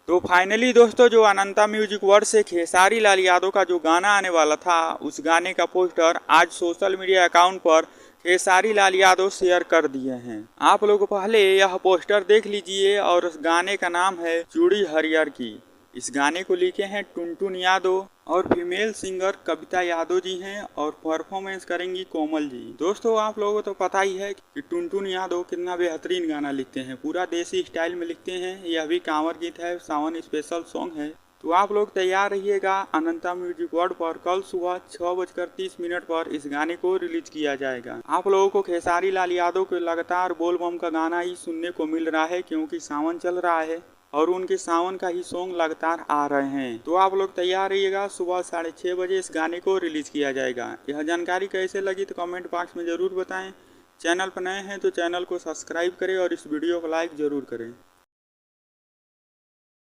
तो फाइनली दोस्तों जो अनंता म्यूजिक वर्ल्ड से खेसारी लाल यादव का जो गाना आने वाला था, उस गाने का पोस्टर आज सोशल मीडिया अकाउंट पर खेसारी लाल यादव शेयर कर दिए हैं। आप लोग पहले यह पोस्टर देख लीजिए और उस गाने का नाम है चूड़ी हरियर की। इस गाने को लिखे हैं टुनटुन यादव और फीमेल सिंगर कविता यादव जी हैं और परफॉर्मेंस करेंगी कोमल जी। दोस्तों आप लोगों को तो पता ही है कि टुनटुन यादव कितना बेहतरीन गाना लिखते हैं, पूरा देसी स्टाइल में लिखते हैं। यह भी कांवर गीत है, सावन स्पेशल सॉन्ग है। तो आप लोग तैयार रहिएगा, अनंता म्यूजिक वर्ल्ड पर कल सुबह 6:30 पर इस गाने को रिलीज किया जाएगा। आप लोगों को खेसारी लाल यादव के लगातार बोल बम का गाना ही सुनने को मिल रहा है, क्योंकि सावन चल रहा है और उनके सावन का ही सॉन्ग लगातार आ रहे हैं। तो आप लोग तैयार रहिएगा, सुबह 6:30 बजे इस गाने को रिलीज किया जाएगा। यह जानकारी कैसे लगी तो कमेंट बॉक्स में ज़रूर बताएं। चैनल पर नए हैं तो चैनल को सब्सक्राइब करें और इस वीडियो को लाइक ज़रूर करें।